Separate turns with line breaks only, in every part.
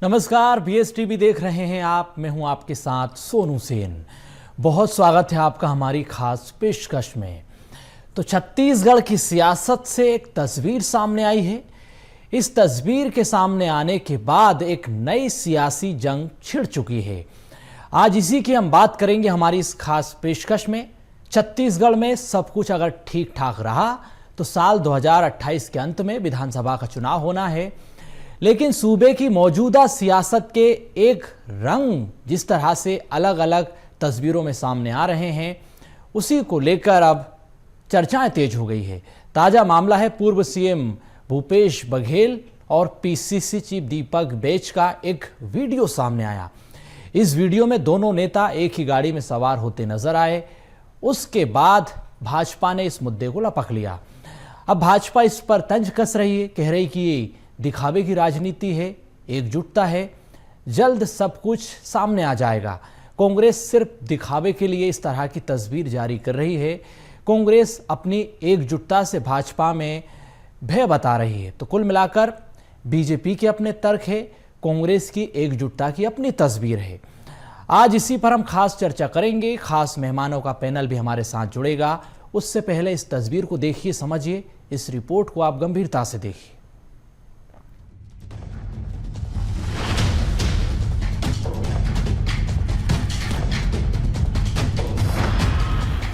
नमस्कार, BSTV देख रहे हैं आप। मैं हूं आपके साथ सोनू सेन। बहुत स्वागत है आपका हमारी खास पेशकश में। तो छत्तीसगढ़ की सियासत से एक तस्वीर सामने आई है। इस तस्वीर के सामने आने के बाद एक नई सियासी जंग छिड़ चुकी है। आज इसी की हम बात करेंगे हमारी इस खास पेशकश में। छत्तीसगढ़ में सब कुछ अगर ठीक ठाक रहा तो साल 2028 के अंत में विधानसभा का चुनाव होना है, लेकिन सूबे की मौजूदा सियासत के एक रंग जिस तरह से अलग अलग तस्वीरों में सामने आ रहे हैं, उसी को लेकर अब चर्चाएं तेज हो गई है। ताजा मामला है पूर्व सीएम भूपेश बघेल और PCC चीफ दीपक बैज का एक वीडियो सामने आया। इस वीडियो में दोनों नेता एक ही गाड़ी में सवार होते नजर आए। उसके बाद भाजपा ने इस मुद्दे को लपक लिया। अब भाजपा इस पर तंज कस रही है, कह रही कि ये दिखावे की राजनीति है, एकजुटता है, जल्द सब कुछ सामने आ जाएगा। कांग्रेस सिर्फ दिखावे के लिए इस तरह की तस्वीर जारी कर रही है। कांग्रेस अपनी एकजुटता से भाजपा में भय बता रही है। तो कुल मिलाकर बीजेपी के अपने तर्क है, कांग्रेस की एकजुटता की अपनी तस्वीर है। आज इसी पर हम खास चर्चा करेंगे। खास मेहमानों का पैनल भी हमारे साथ जुड़ेगा। उससे पहले इस तस्वीर को देखिए, समझिए, इस रिपोर्ट को आप गंभीरता से देखिए।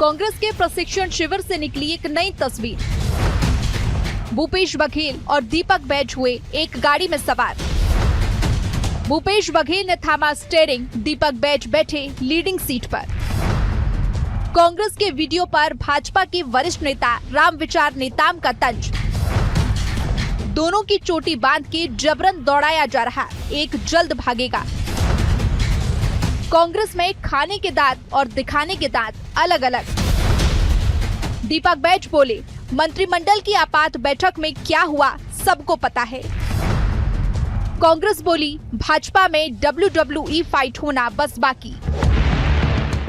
कांग्रेस के प्रशिक्षण शिविर से निकली एक नई तस्वीर। भूपेश बघेल और दीपक बैज हुए एक गाड़ी में सवार। भूपेश बघेल ने थामा स्टीयरिंग, दीपक बैज बैठे लीडिंग सीट पर। कांग्रेस के वीडियो पर भाजपा के वरिष्ठ नेता रामविचार नेताम का तंज। दोनों की चोटी बांध के जबरन दौड़ाया जा रहा, एक जल्द भागेगा। कांग्रेस में खाने के दांत और दिखाने के दांत अलग अलग। दीपक बैज बोले, मंत्रिमंडल की आपात बैठक में क्या हुआ सबको पता है। कांग्रेस बोली, भाजपा में WWE फाइट होना बस बाकी।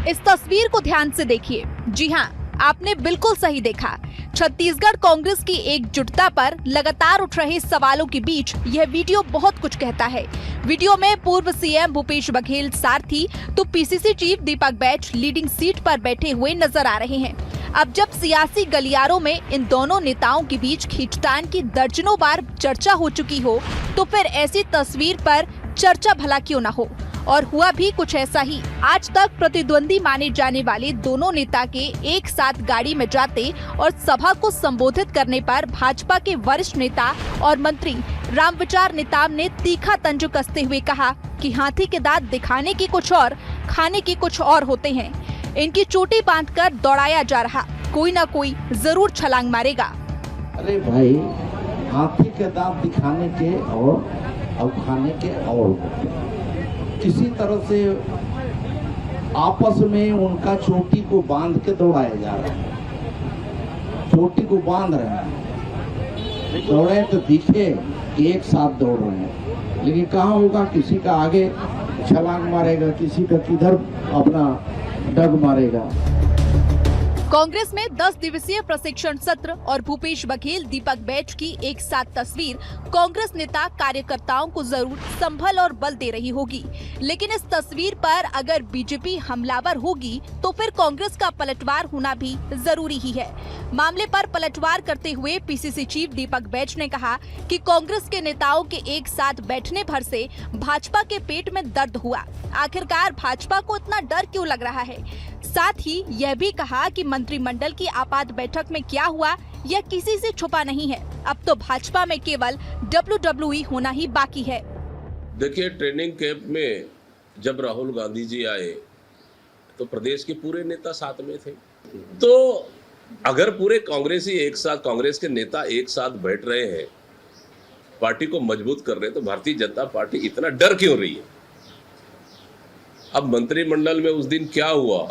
इस तस्वीर को ध्यान से देखिए। जी हां, आपने बिल्कुल सही देखा। छत्तीसगढ़ कांग्रेस की एकजुटता पर लगातार उठ रहे सवालों के बीच यह वीडियो बहुत कुछ कहता है। वीडियो में पूर्व सीएम भूपेश बघेल सारथी तो PCC chief Deepak Baij leading seat पर बैठे हुए नजर आ रहे हैं। अब जब सियासी गलियारों में इन दोनों नेताओं के बीच खींचतान की दर्जनों बार चर्चा हो चुकी हो, तो फिर ऐसी तस्वीर पर चर्चा भला क्यों न हो। और हुआ भी कुछ ऐसा ही। आज तक प्रतिद्वंदी माने जाने वाले दोनों नेता के एक साथ गाड़ी में जाते और सभा को संबोधित करने पर भाजपा के वरिष्ठ नेता और मंत्री रामविचार नेताम ने तीखा तंज कसते हुए कहा कि हाथी के दांत दिखाने की कुछ और, खाने की कुछ और होते हैं। इनकी चोटी बांधकर दौड़ाया जा रहा, कोई ना कोई जरूर छलांग मारेगा।
अरे भाई, हाथी के दांत दिखाने के और खाने के और किसी तरह से आपस में उनका चोटी को बांध के दौड़ाया जा रहा है। चोटी को बांध रहे हैं, दौड़े तो दिखे कि एक साथ दौड़ रहे हैं, लेकिन कहाँ होगा, किसी का आगे छलांग मारेगा, किसी का किधर अपना डग मारेगा।
कांग्रेस में 10 दिवसीय प्रशिक्षण सत्र और भूपेश बघेल दीपक बैज की एक साथ तस्वीर कांग्रेस नेता कार्यकर्ताओं को जरूर संभल और बल दे रही होगी, लेकिन इस तस्वीर पर अगर बीजेपी हमलावर होगी तो फिर कांग्रेस का पलटवार होना भी जरूरी ही है। मामले पर पलटवार करते हुए PCC चीफ दीपक बैज ने कहा कि कांग्रेस के नेताओं के एक साथ बैठने भर से भाजपा के पेट में दर्द हुआ। आखिरकार भाजपा को इतना डर क्यों लग रहा है। साथ ही यह भी कहा कि मंत्रिमंडल की आपात बैठक में क्या हुआ यह किसी से छुपा नहीं है। अब तो भाजपा में केवल WWE होना ही बाकी है।
देखिए, ट्रेनिंग कैंप में जब राहुल गांधी जी आए तो प्रदेश के पूरे नेता साथ में थे। तो अगर पूरे कांग्रेसी एक साथ, कांग्रेस के नेता एक साथ बैठ रहे हैं, पार्टी को मजबूत कर रहे हैं, तो भारतीय जनता पार्टी इतना डर क्यों रही है। अब मंत्रिमंडल में उस दिन क्या हुआ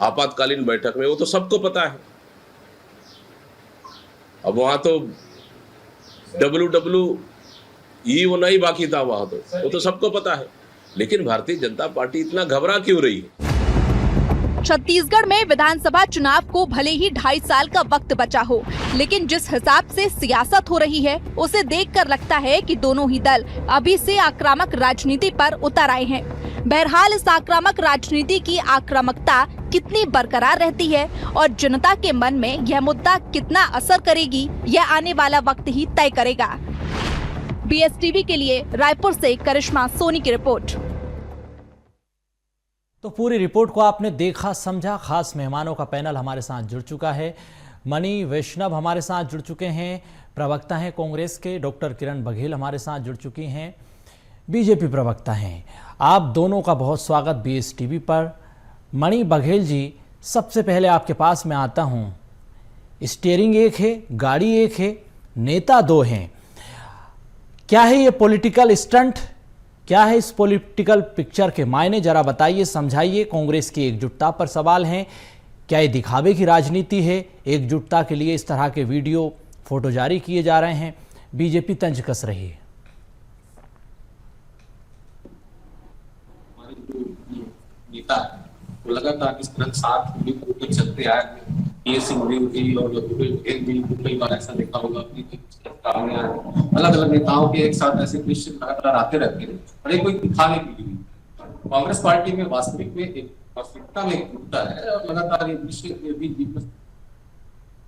आपातकालीन बैठक में, वो तो सबको पता है। अब वहां तो WWE होना ही बाकी था, वहां तो वो तो सबको पता है। लेकिन भारतीय जनता पार्टी इतना घबरा क्यों रही है।
छत्तीसगढ़ में विधानसभा चुनाव को भले ही 2.5 साल का वक्त बचा हो, लेकिन जिस हिसाब से सियासत हो रही है उसे देखकर लगता है कि दोनों ही दल अभी से आक्रामक राजनीति पर उतर आए हैं। बहरहाल इस आक्रामक राजनीति की आक्रामकता कितनी बरकरार रहती है और जनता के मन में यह मुद्दा कितना असर करेगी, यह आने वाला वक्त ही तय करेगा। BSTV के लिए रायपुर से करिश्मा सोनी की रिपोर्ट।
तो पूरी रिपोर्ट को आपने देखा समझा। खास मेहमानों का पैनल हमारे साथ जुड़ चुका है। मणि वैष्णव हमारे साथ जुड़ चुके हैं, प्रवक्ता हैं कांग्रेस के। डॉक्टर किरण बघेल हमारे साथ जुड़ चुकी हैं, बीजेपी प्रवक्ता हैं। आप दोनों का बहुत स्वागत BSTV पर। मणि बघेल जी, सबसे पहले आपके पास मैं आता हूं। स्टीयरिंग एक है, गाड़ी एक है, नेता दो हैं। क्या है ये पॉलिटिकल स्टंट? क्या है इस पॉलिटिकल पिक्चर के मायने? जरा बताइए, समझाइए। कांग्रेस की एकजुटता पर सवाल हैं। क्या ये दिखावे की राजनीति है? एकजुटता के लिए इस तरह के वीडियो फोटो जारी किए जा रहे हैं। बीजेपी तंज कस रही है।
नेता तो लगातार इस तरह साथ मिलकर चलते आए हैं। ये सिंगरी हुई और कई बार ऐसा देखा होगा कि अलग अलग नेताओं के एक साथ ऐसे दृश्य लगातार आते रहते हैं और ये कोई दिखाने के लिए। कांग्रेस पार्टी में वास्तविकता में एकजुटता है और लगातार ये दृश्य भी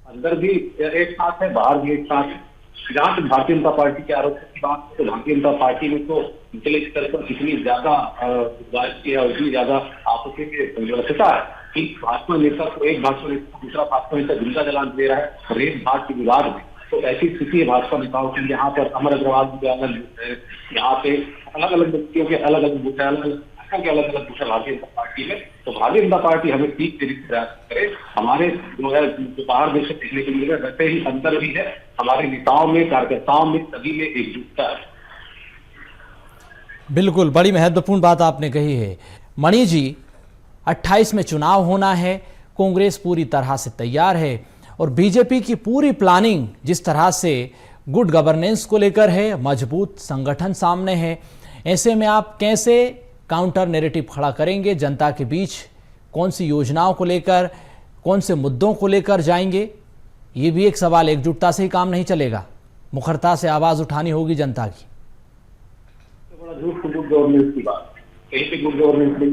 अंदर भी एक साथ है, बाहर भी एक साथ है। जहाँ तक भारतीय जनता पार्टी के आरोप की बात, तो भारतीय जनता पार्टी में तो निचले स्तर पर इतनी ज्यादा राजकीय और इतनी ज्यादा आपसी की व्यवस्था है कि भाजपा नेता को एक भाजपा नेता दूसरा भाजपा नेता जिंदा जलान दे रहा है रेत भाग के विवाद में। तो ऐसी स्थिति है भाजपा नेताओं की। यहाँ पर अमर अग्रवाल भी अलग है, यहाँ पे अलग अलग व्यक्तियों के अलग अलग बूथ है, अलग अलग बूथ है भारतीय जनता पार्टी में। तो भारतीय जनता पार्टी हमें ठीक तरीके से प्रयास करे। हमारे जो है बाहर देश से देखने के लिए वैसे ही अंतर भी है हमारे नेताओं में, कार्यकर्ताओं में, सभी में एकजुटता है।
बिल्कुल, बड़ी महत्वपूर्ण बात आपने कही है। मणि जी, 28 में चुनाव होना है, कांग्रेस पूरी तरह से तैयार है और बीजेपी की पूरी प्लानिंग जिस तरह से गुड गवर्नेंस को लेकर है, मजबूत संगठन सामने है, ऐसे में आप कैसे काउंटर नैरेटिव खड़ा करेंगे जनता के बीच? कौन सी योजनाओं को लेकर, कौन से मुद्दों को लेकर जाएंगे? ये भी एक सवाल। एकजुटता से ही काम नहीं चलेगा, मुखरता से आवाज उठानी होगी जनता की।
गुड गवर्नेंस की बात, कहीं पे गुड गवर्नेंस नहीं।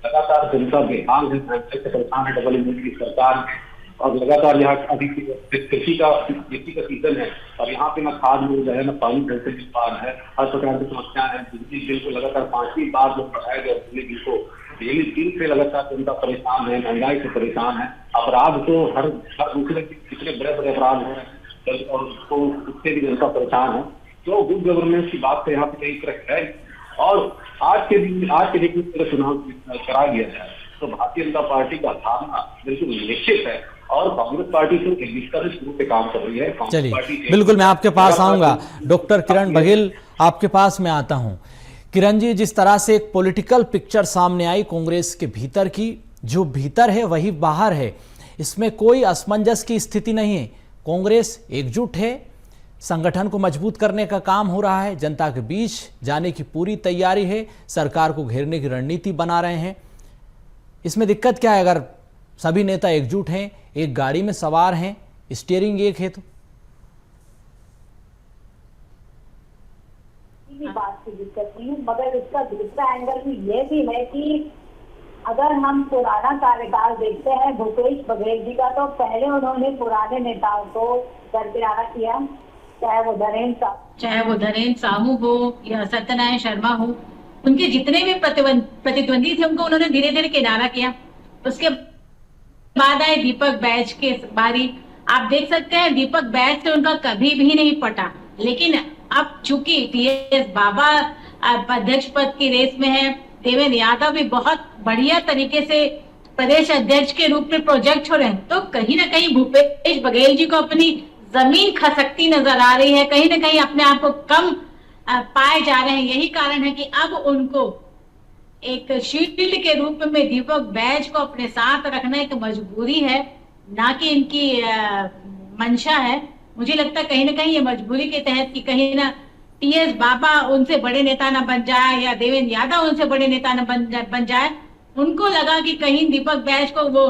लगातार जनता बेहाल है, परेशान है डबल इंजन की सरकार है और लगातार यहाँ अभी कृषि का सीजन है और यहाँ पे ना खाद मिल रहा है, ना पानी ढंग से मिल पा रहा है। हर प्रकार की समस्या है। बिजली बिल को लगातार 5वीं बार जो बढ़ाया गया बिजली बिल को, बिजली बिल से लगातार जनता परेशान है, महंगाई से परेशान है। अपराध तो हर दूसरे कितने बड़े बड़े अपराध हो रहे हैं और उससे भी जनता परेशान है। तो गुड गवर्नेंस की बात तो यहाँ पे कई तरह है। और आज के दिन चुनाव करा गया है तो भारतीय जनता पार्टी का धारणा बिल्कुल निश्चित है और कांग्रेस पार्टी तो एकजुटता से शुरू से काम कर रही है।
चलिए, बिल्कुल मैं आपके पास आऊंगा। डॉक्टर किरण बघेल, आपके पास मैं आता हूं। किरण जी, जिस तरह से एक पॉलिटिकल पिक्चर सामने आई कांग्रेस के भीतर की, जो भीतर है वही बाहर है, इसमें कोई असमंजस की स्थिति नहीं है। कांग्रेस एकजुट है, संगठन को मजबूत करने का काम हो रहा है, जनता के बीच जाने की पूरी तैयारी है, सरकार को घेरने की रणनीति बना रहे हैं। इसमें दिक्कत क्या है? अगर सभी नेता एकजुट हैं, एक गाड़ी में सवार हैं, स्टीयरिंग एक है तो
बात की दिक्कत नहीं है, मगर इसका दूसरा एंगल भी ये भी है कि अगर हम पुराना कार्यकाल देखते हैं भूपेश बघेल जी का, तो पहले उन्होंने पुराने नेताओं को दरकिनारा किया, चाहे वो धीरेन्द्र
साहू हो या सत्यनारायण शर्मा हो। उनके जितने भी प्रतिद्वंदी थे उनको उन्होंने धीरे धीरे किनारा किया। उसके बाद आए दीपक बैज के बारी। आप देख सकते हैं दीपक बैज से उनका कभी भी नहीं पटा, लेकिन अब चूंकि टीएस बाबा अध्यक्ष पद की रेस में है, देवेंद्र यादव भी बहुत बढ़िया तरीके से प्रदेश अध्यक्ष के रूप में प्रोजेक्ट हो रहे हैं, तो कहीं ना कहीं भूपेश बघेल जी को अपनी जमीन खसकती नजर आ रही है, कहीं ना कहीं अपने आप को कम पाए जा रहे हैं। यही कारण है कि अब उनको एक शील्ड के रूप में दीपक बैज को अपने साथ रखना एक मजबूरी है, ना कि इनकी मंशा है। मुझे लगता है कहीं ना कहीं ये मजबूरी के तहत कि कहीं ना टीएस बाबा उनसे बड़े नेता न बन जाए या देवेंद्र यादव उनसे बड़े नेता न बन जाए, उनको लगा कि कहीं दीपक बैज को वो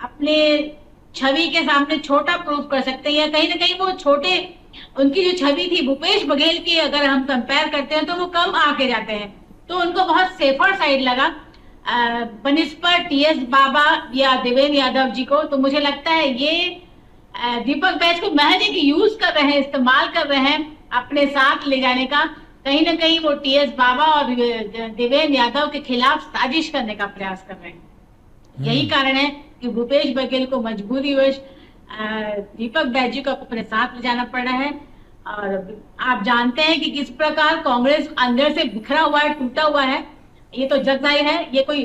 अपने छवि के सामने छोटा प्रूव कर सकते हैं, या कहीं ना कहीं वो छोटे, उनकी जो छवि थी भूपेश बघेल की अगर हम कंपेयर करते हैं तो वो कम आके जाते हैं, तो उनको बहुत सेफर साइड लगा बनिस्पत टीएस बाबा या देवेंद्र यादव जी को। तो मुझे लगता है ये दीपक बैज को महज एक यूज कर रहे हैं, इस्तेमाल कर रहे हैं अपने साथ ले जाने का। कहीं ना कहीं वो टीएस बाबा और देवेंद्र यादव के खिलाफ साजिश करने का प्रयास कर रहे हैं। यही कारण है कि भूपेश बघेल को मजबूरीवश दीपक बैज जी को अपने साथ ले जाना पड़ रहा है। और आप जानते हैं कि किस प्रकार कांग्रेस अंदर से बिखरा हुआ है, टूटा हुआ है। ये तो जग जाहिर है, ये कोई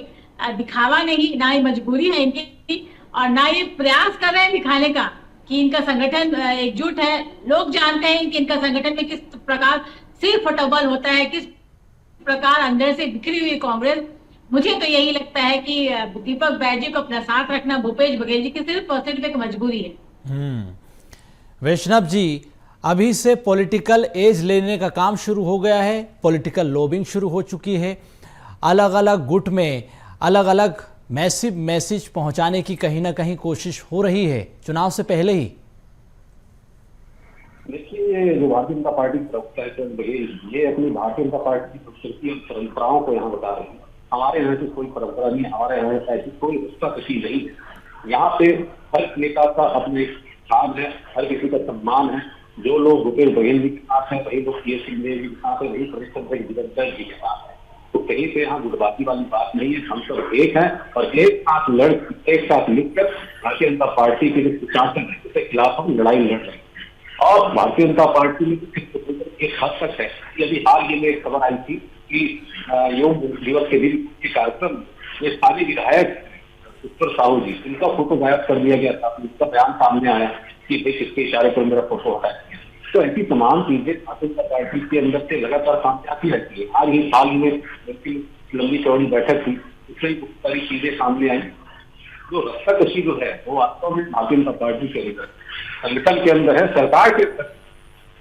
दिखावा नहीं, ना ही मजबूरी है इनकी, और ना ये प्रयास कर रहे हैं दिखाने का कि इनका संगठन एकजुट है। लोग जानते हैं कि इनका संगठन में किस प्रकार सिर फटबल होता है, किस प्रकार अंदर से बिखरी हुई कांग्रेस। मुझे तो यही लगता है कि दीपक बैज जी को अपना साथ रखना भूपेश बघेल जी की सिर्फ और सिर्फ एक मजबूरी है।
वैष्णव जी, अभी से पॉलिटिकल एज लेने का काम शुरू हो गया है, पॉलिटिकल लॉबिंग शुरू हो चुकी है, अलग अलग गुट में अलग अलग मैसेज पहुंचाने की कहीं ना कहीं कोशिश हो रही है चुनाव से पहले ही।
देखिए, जो भारतीय जनता पार्टी के प्रवक्ता है बघेल, ये अपनी भारतीय जनता पार्टी की संस्कृति और परंपराओं को यहाँ बता रहे हैं। हमारे यहाँ से कोई परंपरा नहीं है, हमारे यहाँ ऐसी कोई रस्साकशी नहीं है। यहाँ पे हर नेता का अपने स्थान है, हर किसी का सम्मान है। जो लोग भूपेश बघेल जी के साथ हैं, वही लोग टीएस सिंह जी के साथ है, वही प्रदेश अध्यक्ष जी के साथ है। तो कहीं पे यहाँ गुटबाजी वाली बात नहीं है। हम सब एक हैं और एक साथ मिलकर भारतीय जनता पार्टी के जो शासन है उसके खिलाफ हम लड़ाई लड़ रहे हैं। और भारतीय जनता पार्टी में एक हद तक है। यदि हाल ही में एक खबर आई थी कि योग दिवस के दिन के कार्यक्रम में स्थानीय विधायक उत्तर साहू जी, इनका फोटो गायब कर दिया गया था। उनका बयान सामने आया कि भाई किसके इशारे पर मेरा फोटो हटाया गया। तो ऐसी तमाम चीजें भारतीय जनता पार्टी के अंदर से लगातार सामने आती रहती है। हाल ही में लंबी चौड़ी बैठक थी, उसमें बहुत सारी चीजें सामने आई। जो रस्साकशी जो है वो वास्तव में भारतीय जनता पार्टी के अंदर संगठन के अंदर है, सरकार के अंदर।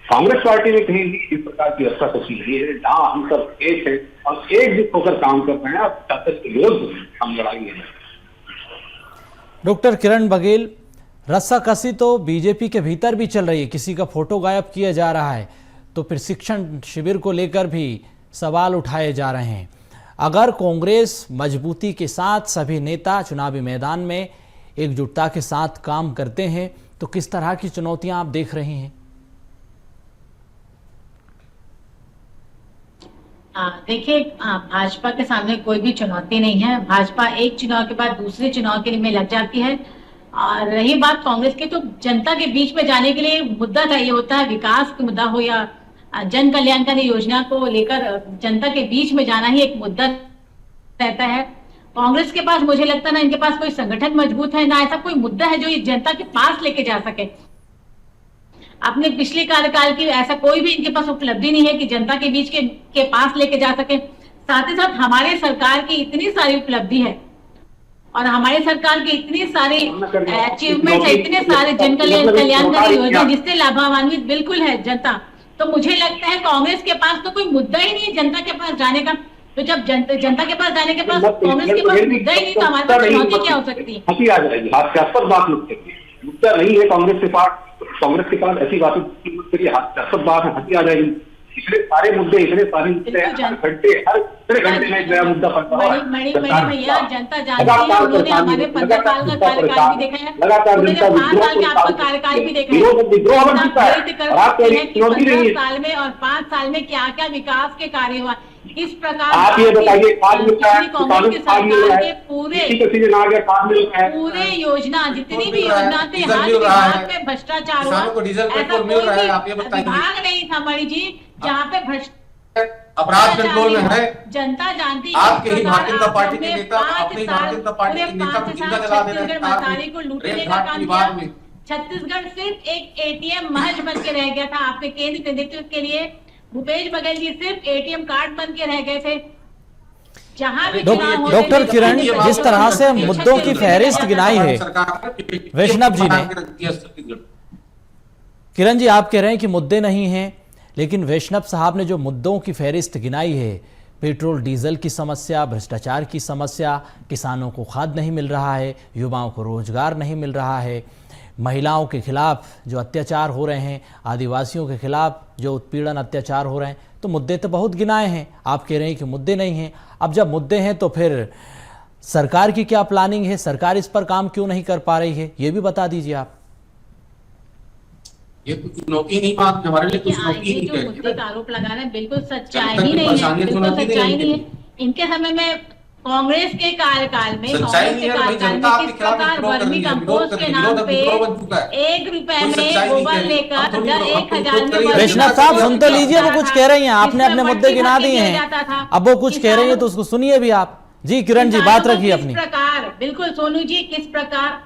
कांग्रेस पार्टी में कहीं भी इस प्रकार की रस्साकशी नहीं है। जहाँ हम सब एक है और एकजुट होकर काम कर रहे हैं और शासन के विरुद्ध हम लड़ाई है।
डॉक्टर किरण बघेल, रस्साकशी तो बीजेपी के भीतर भी चल रही है, किसी का फोटो गायब किया जा रहा है, तो प्रशिक्षण शिविर को लेकर भी सवाल उठाए जा रहे हैं। अगर कांग्रेस मजबूती के साथ सभी नेता चुनावी मैदान में एकजुटता के साथ काम करते हैं तो किस तरह की चुनौतियां आप देख रही हैं?
देखिए, भाजपा के सामने कोई भी चुनौती नहीं है। भाजपा एक चुनाव के बाद दूसरे चुनाव के लिए में लग जाती है। और रही बात कांग्रेस की, तो जनता के बीच में जाने के लिए मुद्दा चाहिए होता है। विकास का मुद्दा हो या जन कल्याणकारी योजना को लेकर जनता के बीच में जाना ही एक मुद्दा रहता है। कांग्रेस के पास मुझे लगता है ना इनके पास कोई संगठन मजबूत है, ना ऐसा कोई मुद्दा है जो ये जनता के पास लेके जा सके। अपने पिछले कार्यकाल की ऐसा कोई भी इनके पास उपलब्धि नहीं है कि जनता के बीच के पास लेके जा सके। साथ ही साथ हमारे सरकार की इतनी सारी उपलब्धि है और हमारे सरकार के इतनी सारे अचीवमेंट है, इतने सारे जन कल्याणकारी योजना जिससे लाभान्वित बिल्कुल है जनता। तो मुझे लगता है कांग्रेस के पास तो कोई मुद्दा ही नहीं है जनता के पास जाने का। तो जब जनता के पास जाने के पास कांग्रेस के पास मुद्दा ही नहीं, तो हमारे पास चुनौती क्या हो सकती है?
हंसी आ जाएगी, हास्यास्पद बात मुद्दा नहीं है कांग्रेस के पास ऐसी बातें हास्यास्पद बात है, हंसी आ जाएगी। इतने सारे मुद्दे हर घंटे में एक नया मुद्दा पड़ता है।
भैया, जनता जानती है, उन्होंने हमारे 15 साल का कार्यकाल भी देखा है, उन्होंने 5 साल के आपका कार्यकाल भी देखा है। 15 साल में और 5 साल में क्या क्या विकास के कार्य हुआ, इस प्रकार
आप ये बताइए,
कांग्रेस की सरकार के पूरे योजना, जितनी भी योजना थे, हर विभाग में भ्रष्टाचार हुआ। ऐसा कोई भी विभाग नहीं था मणि जी जहाँ पे
अपराध कंट्रोल में है।
जनता जानती है
आपके ही भारतीय जनता पार्टी के नेता अपनी भारतीय जनता पार्टी के नेता को जिंदा जला दे रहे
मसारी को लूटने का काम किया। छत्तीसगढ़ सिर्फ एक एटीएम महज बन के रह गया था आपके केंद्र के नेतृत्व के लिए। भूपेश बघेल जी सिर्फ एटीएम कार्ड बन के रह गए थे। जहां भी
डॉक्टर किरण, जिस तरह से मुद्दों की फहरिस्त गिनाई है वैष्णव जी ने, किरण जी आप कह रहे हैं कि मुद्दे नहीं हैं, लेकिन वैष्णव साहब ने जो मुद्दों की फहरिस्त गिनाई है पेट्रोल डीजल की समस्या, भ्रष्टाचार की समस्या, किसानों को खाद नहीं मिल रहा है, युवाओं को रोजगार नहीं मिल रहा है, महिलाओं के खिलाफ जो अत्याचार हो रहे हैं, आदिवासियों के खिलाफ जो उत्पीड़न अत्याचार हो रहे हैं। तो मुद्दे तो बहुत गिनाए हैं, आप कह रहे हैं कि मुद्दे नहीं हैं। अब जब मुद्दे हैं तो फिर सरकार की क्या प्लानिंग है, सरकार इस पर काम क्यों नहीं कर पा रही है, ये भी बता दीजिए आप।
ये कुछ चुनौती नहीं, बात हमारे लिए कुछ चुनौती नहीं है।
मुद्दे का आरोप लगा रहे हैं, बिल्कुल सच्चाई ही नहीं है, बिल्कुल सच्चाई नहीं है। इनके समय में कांग्रेस के कार्यकाल में किस प्रकार वर्मी कंपोस्ट के नाम पे 1 रुपए में गोबर लेकर 1000 में
वैष्णव साहब सुन तो लीजिए, वो कुछ कह रही हैं, आपने अपने मुद्दे गिना दिए हैं, अब वो कुछ कह रही हैं तो उसको सुनिए भी आप। जी किरण जी, बात रखिए अपनी।
प्रकार बिल्कुल सोनू जी, किस प्रकार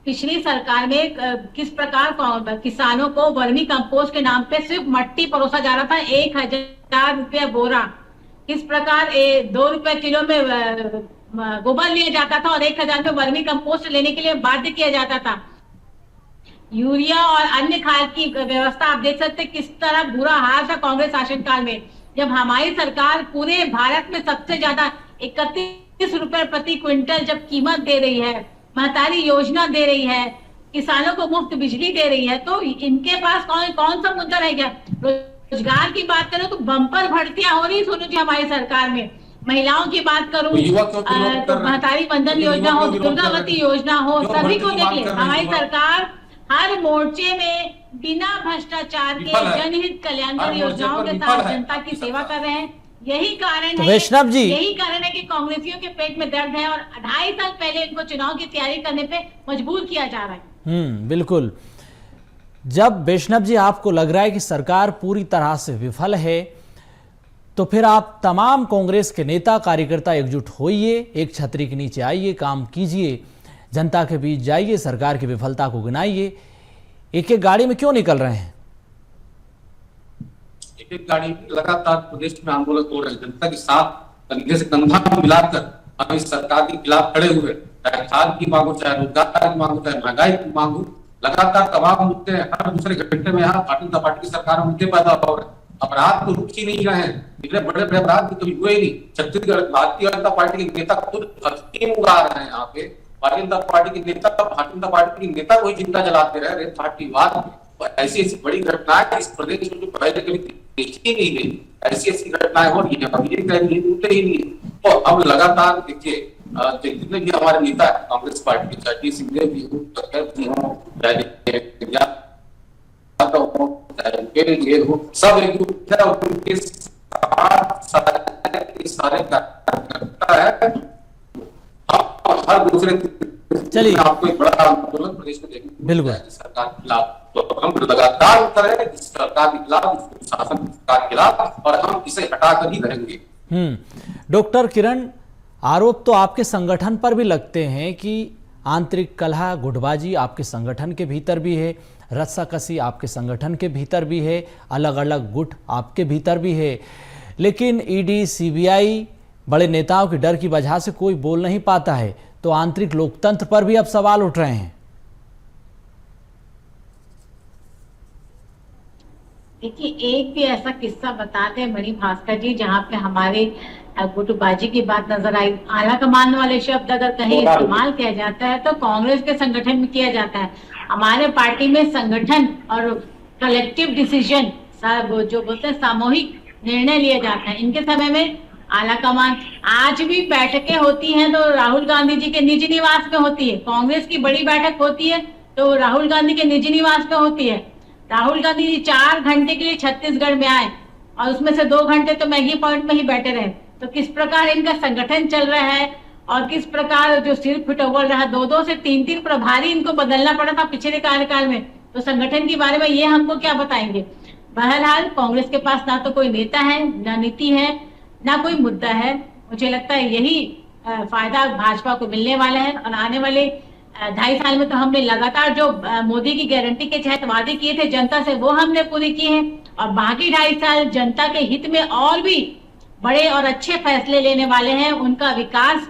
पिछली सरकार में किस प्रकार किसानों को वर्मी कंपोस्ट के नाम पे सिर्फ मट्टी परोसा जा रहा था, 1000 रुपया बोरा। किस प्रकार 2 रुपए किलो में गोबर लिया जाता था और 1000 में वर्मी कंपोस्ट लेने के लिए बाध्य किया जाता था। यूरिया और अन्य खाद की व्यवस्था आप देख सकते किस तरह बुरा हाल था कांग्रेस शासनकाल में, जब हमारी सरकार पूरे भारत में सबसे ज्यादा 31 रुपए प्रति क्विंटल जब कीमत दे रही है, महतारी योजना दे रही है, किसानों को मुफ्त बिजली दे रही है, तो इनके पास कौन सा मुद्दा रह गया। रोजगार की बात करें तो बम्पर भर्तियां हो रही सोनू जी हमारी सरकार में। महिलाओं की बात करूं तो महतारी बंधन योजना हो, दुर्गावती योजना हो, सभी को देखिए हमारी सरकार हर मोर्चे में बिना भ्रष्टाचार के जनहित कल्याणकारी योजनाओं के साथ जनता की सेवा कर रहे हैं। यही कारण है,
वैष्णव जी,
यही कारण है कि कांग्रेसियों के पेट में दर्द है और 2.5 साल पहले इनको चुनाव की तैयारी करने पे मजबूर किया जा रहा है।
बिल्कुल। जब वैष्णव जी आपको लग रहा है कि सरकार पूरी तरह से विफल है, तो फिर आप तमाम कांग्रेस के नेता कार्यकर्ता एकजुट होइए, एक छतरी के नीचे आइए, काम कीजिए, जनता के बीच जाइए, सरकार की विफलता को गिनाइए। एक एक गाड़ी में क्यों निकल रहे हैं?
एक गाड़ी लगातार प्रदेश में आंदोलन हो रहे हैं, जनता के साथ कंधे से कंधा मिलाकर हम इस सरकार के खिलाफ खड़े हुए, चाहे खाद की मांगो, चाहे रोजगार की मांगो, चाहे महंगाई की मांगो, लगातार तमाम मुद्दे हर दूसरे घंटे में यहाँ भारतीय जनता पार्टी की सरकार में मुद्दे पैदा हो रहे हैं। अपराध तो रुक ही नहीं रहे हैं, इतने बड़े बड़े अपराध कभी हुए ही नहीं। छत्तीसगढ़ भारतीय जनता पार्टी के नेता खुद हकीम उड़ा रहे हैं, यहाँ पे भारतीय जनता पार्टी के नेता भारतीय जनता पार्टी के नेता को ही जिंदा जलाते रहे रेत फाटीवाद में। ऐसी ऐसी बड़ी घटनाएं इस प्रदेश में जो पहले कभी देखी नहीं गई, ऐसी ऐसी घटनाएं हो रही है, अभी रुकते ही नहीं। तो अब लगातार देखिए जितने भी हमारे नेता है कांग्रेस पार्टी के, चाहे सिंहदेव जी हो, सब एक सारे कार्यकर्ता है। हर दूसरे
चलिए
आपको एक बड़ा आंदोलन प्रदेश में देखने
बिल्कुल
सरकार के खिलाफ, तो हम लगातार उतर रहे हैं सरकार के खिलाफ, शासन के खिलाफ, और हम इसे हटाकर ही रहेंगे।
डॉक्टर किरण, आरोप तो आपके संगठन पर भी लगते हैं कि आंतरिक कलह गुटबाजी आपके संगठन के भीतर भी है, रस्साकसी आपके संगठन के भीतर भी है, अलग अलग गुट आपके भीतर भी है, लेकिन ईडी सीबीआई बड़े नेताओं के डर की वजह से कोई बोल नहीं पाता है, तो आंतरिक लोकतंत्र पर भी अब सवाल उठ रहे हैं।
देखिए, एक भी ऐसा किस्सा बताते हैं मणि भास्कर जी जहाँ पे हमारे गुटबाजी की बात नजर आई। आला कमान वाले शब्द अगर कहीं इस्तेमाल किया जाता है तो कांग्रेस के संगठन में किया जाता है। हमारे पार्टी में संगठन और कलेक्टिव डिसीजन जो बोलते हैं सामूहिक निर्णय लिए जाते हैं। इनके समय में आला कमान आज भी बैठकें होती हैं तो राहुल गांधी जी के निजी निवास में होती है। कांग्रेस की बड़ी बैठक होती है तो राहुल गांधी के निजी निवास में होती है। राहुल गांधी जी 4 घंटे के लिए छत्तीसगढ़ में आए और उसमें से 2 घंटे तो मैगी पॉइंट में ही बैठे रहे। तो किस प्रकार इनका संगठन चल रहा है और किस प्रकार जो सिर फिटोवर रहा, 2-2 से 3-3 प्रभारी इनको बदलना पड़ा था पिछले कार्यकाल में। तो संगठन के बारे में ये हमको क्या बताएंगे। बहरहाल कांग्रेस के पास ना तो कोई नेता है, ना नीति है, ना कोई मुद्दा है। मुझे लगता है यही फायदा भाजपा को मिलने वाला है और आने वाले 2.5 साल में तो हमने लगातार जो मोदी की गारंटी के तहत वादे किए थे जनता से, वो हमने पूरे किए हैं और बाकी 2.5 साल जनता के हित में और भी बड़े और अच्छे फैसले लेने वाले हैं। उनका विकास,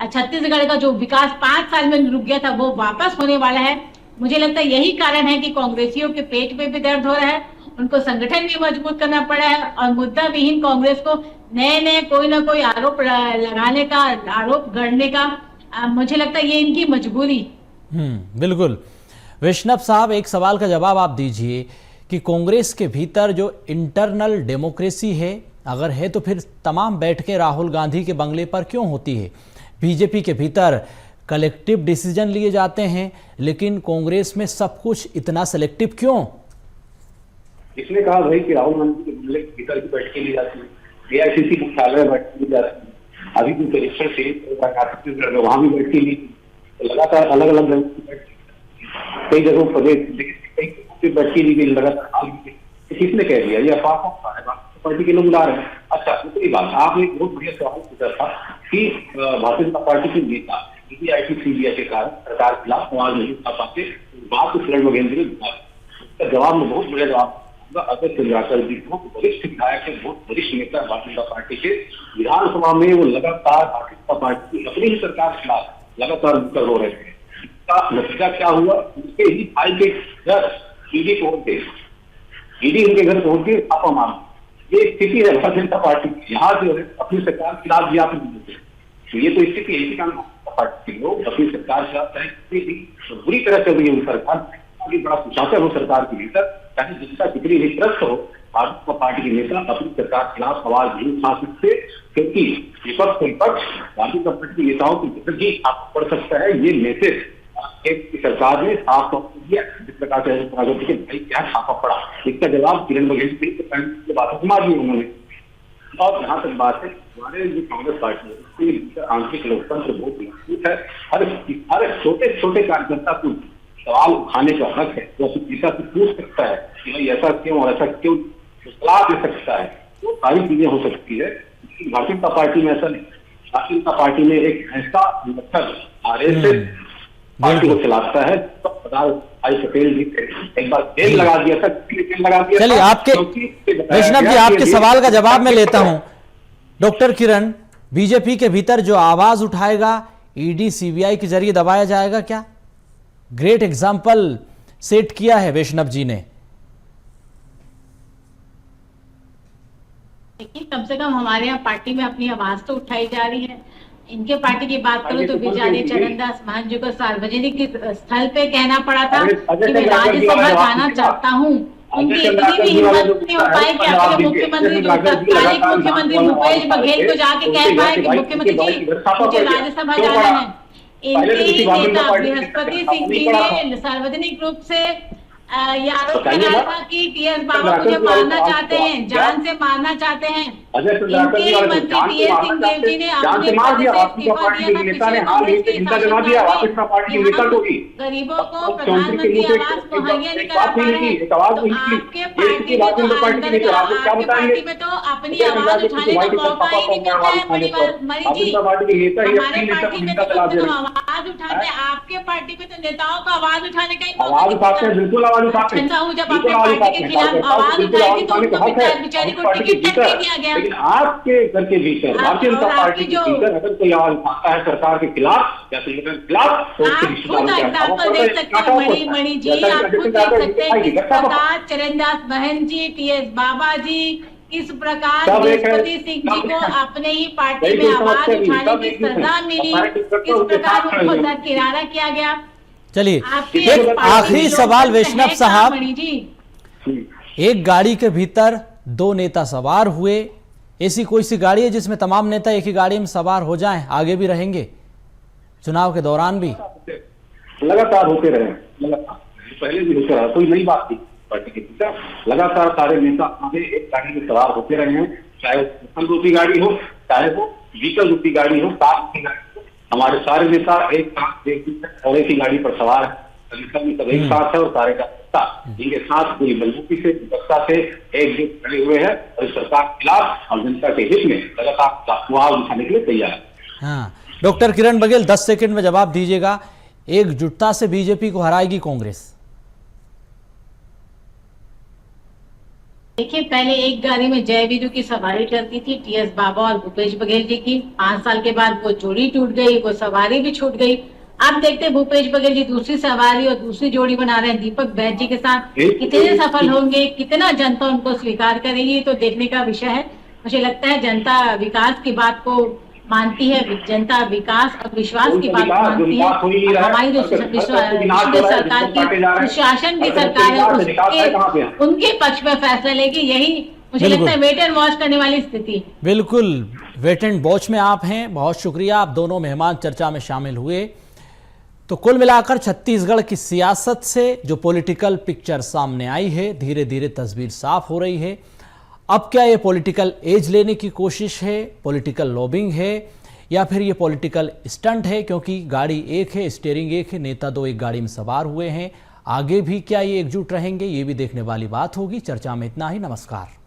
छत्तीसगढ़ का जो विकास 5 साल में रुक गया था, वो वापस होने वाला है। मुझे लगता है यही कारण है कि कांग्रेसियों के पेट में भी दर्द हो रहा है उनको संगठन भी मजबूत करना पड़ा है और मुद्दा विहीन कांग्रेस को नए नए कोई ना कोई आरोप लगाने का, आरोप गढ़ने का मुझे लगता है ये इनकी मजबूरी।
बिल्कुल। वैष्णव साहब, एक सवाल का जवाब आप दीजिए कि कांग्रेस के भीतर जो इंटरनल डेमोक्रेसी है, अगर है तो फिर तमाम बैठकें राहुल गांधी के बंगले पर क्यों होती है? बीजेपी के भीतर कलेक्टिव डिसीजन लिए जाते हैं, लेकिन कांग्रेस में सब कुछ इतना सेलेक्टिव क्यों?
इसने कहा भाई कि राहुल गांधी के बंगले के भीतर की बैठकें ली जाती है, एआईसीसी मुख्यालय में बैठकें ली जाती है, अभी भी परीक्षण से छत्तीसगढ़ में वहां भी बैठकें ली, लगातार अलग अलग कई जगहों प्रदेश बैठकें ली गई लगातार। किसने कह दिया? ये अफवाह पार्टी के लोग बुला रहे हैं। अच्छा, दूसरी बात, आपने एक बहुत बढ़िया सवाल पूछा था कि भारतीय जनता पार्टी के नेता ईडीआईटी सीबीआई के कारण सरकार के खिलाफ आवाज नहीं उठा पाते, बात को किरण बघेल ने दिया। जवाब में बहुत बढ़िया जवाब, अजय चंद्राकर जी बहुत वरिष्ठ विधायक है, बहुत वरिष्ठ नेता भारतीय जनता पार्टी के, विधानसभा में वो लगातार भारतीय जनता पार्टी की अपनी ही सरकार के खिलाफ लगातार मुकर हो रहे थे। इसका नतीजा क्या हुआ? उसके ही भाई के घर ईडी पहुंच गए, ईडी उनके घर पहुंच के छापा मार। ये स्थिति है भारतीय जनता पार्टी की, यहाँ जो है अपनी सरकार के खिलाफ भी आप तो ये तो स्थिति है। कारण पार्टी के लोग अपनी सरकार के खिलाफ बुरी तरह चल रही है सरकार, बड़ा सुशासन हो सरकार के भीतर, चाहे जनता कितनी भी त्रस्त हो, भारतीय जनता पार्टी के नेता अपनी सरकार के खिलाफ आवाज नहीं उठा सकते, क्योंकि विपक्ष भारतीय जनता पार्टी के नेताओं की भीतर ही आपको पड़ सकता है। ये मैसेज सरकार ने साफ तौर पर दिया, जिस प्रकार से भाई क्या छापा पड़ा, इसका जवाब किरण बघेल की बातों को मार दिया उन्होंने। और जहां तक बात है, हमारे जो कांग्रेस पार्टी है उसके आंतरिक लोकतंत्र बहुत मजबूत है। हर छोटे छोटे कार्यकर्ता को सवाल उठाने का हक है, वो अपनी दिशा से पूछ सकता है कि भाई ऐसा क्यों और ऐसा क्यों, सलाह दे सकता है, वो सारी चीजें हो सकती है। लेकिन भारतीय जनता पार्टी में ऐसा नहीं। भारतीय जनता पार्टी में एक ऐसा आरएसएस पार्टी को चलाता है, तो भाई पटेल जी एक बार तेल लगा दिया था,
चलिए आपके वैष्णव जी, आपके सवाल का जवाब मैं लेता हूं। डॉक्टर किरण, बीजेपी के भीतर जो आवाज उठाएगा ईडी सीबीआई के जरिए दबाया जाएगा क्या? ग्रेट एग्जाम्पल सेट किया है वैष्णव जी ने।
देखिए, कम से कम हमारे यहाँ पार्टी में अपनी आवाज तो उठाई जा रही है। इनके पार्टी की बात करूं तो बेचारे चरणदास महंत जी को सार्वजनिक स्थल पे कहना पड़ा था कि मैं राज्यसभा जाना चाहता हूं। उनकी इतनी भी हिम्मत नहीं हो पाई कि अपने मुख्यमंत्री, तत्कालीन मुख्यमंत्री भूपेश बघेल को जाके कह पाए कि मुख्यमंत्री जी मुझे राज्यसभा जाना है। इनके ही नेता बृहस्पति सिंह जी ने सार्वजनिक रूप से ये आरोप लगाया था कि टीएस बाबा मुझे मारना चाहते हैं, जान से मारना चाहते हैं। इनके ही मंत्री टीएस सिंहदेव जी ने अपने पद से इस्तीफा दिया था, गरीबों को प्रधानमंत्री आवास मुहैया नहीं करा पा रहे हैं। तो आपके पार्टी में तो आपकी पार्टी में तो अपनी आवाज उठाने का मौका ही नहीं मिलता है। मणि जी, हमारे पार्टी में तो आवाज उठाते हैं, आपके पार्टी में तो नेताओं को आवाज उठाने का ही मौका जब अपने पार्टी के खिलाफ आवाज उठाई थी तो उनको बेचारी को टिकट तक नहीं दिया गया।
लेकिन आपके घर के भीतर भारतीय जनता पार्टी के भीतर अगर कोई आवाज उठाता है सरकार के खिलाफ या संगठन के खिलाफ, तो
आप खुद एग्जाम्पल देख सकते हैं मणि जी, आप खुद देख सकते हैं किस प्रकार चरणदास महंत जी, टीएस बाबा जी, किस प्रकार बृहस्पति सिंह जी को अपने ही पार्टी में आवाज उठाने की सजा मिली, किस प्रकार उनको दरकिनारा किया गया।
चलिए, एक आखिरी सवाल वैष्णव साहब, एक गाड़ी के भीतर दो नेता सवार हुए, ऐसी कोई सी गाड़ी है जिसमें तमाम नेता एक ही गाड़ी में सवार हो जाएं, आगे भी रहेंगे चुनाव के दौरान भी?
लगातार होते रहे, लगातार पहले भी होते रहा, कोई नई बात नहीं। पार्टी के भीतर लगातार सारे नेता आगे एक गाड़ी में सवार होते रहे हैं, चाहे वो रूपी गाड़ी हो, चाहे वो व्हीकल रूपी गाड़ी हो, कार रूपी गाड़ी हो। हमारे सारे नेता एक साथ और एक ही गाड़ी पर सवार है, सब एक साथ है और सारे का जिनके साथ पूरी मजबूती से व्यवस्था से एकजुट खड़े हुए हैं और सरकार के खिलाफ और जनता के हित में लगातार आवाज उठाने के लिए तैयार है।
हाँ, डॉक्टर किरण बघेल 10 सेकंड में जवाब दीजिएगा, एकजुटता से बीजेपी को हराएगी कांग्रेस?
देखिए, पहले एक गाड़ी में जय वीरू की सवारी चलती थी, टीएस बाबा और भूपेश बघेल जी की। 5 साल के बाद वो जोड़ी टूट गई, वो सवारी भी छूट गई। आप देखते हैं भूपेश बघेल जी दूसरी सवारी और दूसरी जोड़ी बना रहे हैं दीपक बैज जी के साथ। कितने सफल होंगे, कितना जनता उनको स्वीकार करेगी, तो देखने का विषय है। मुझे लगता है जनता विकास की बात को मानती है, जनता विकास और विश्वास की बात मानती है। हमारी जो सरकार की सुशासन की सरकार है उनके पक्ष में फैसला लेगी। यही मुझे लगता है वेट एंड वॉच करने वाली स्थिति।
बिल्कुल, वेट एंड वॉच में आप हैं। बहुत शुक्रिया, आप दोनों मेहमान चर्चा में शामिल हुए। तो कुल मिलाकर छत्तीसगढ़ की सियासत से जो पॉलिटिकल पिक्चर सामने आई है, धीरे धीरे तस्वीर साफ हो रही है। अब क्या ये पॉलिटिकल एज लेने की कोशिश है, पॉलिटिकल लॉबिंग है, या फिर ये पॉलिटिकल स्टंट है? क्योंकि गाड़ी एक है, स्टीयरिंग एक है, नेता दो एक गाड़ी में सवार हुए हैं। आगे भी क्या ये एकजुट रहेंगे, ये भी देखने वाली बात होगी। चर्चा में इतना ही। नमस्कार।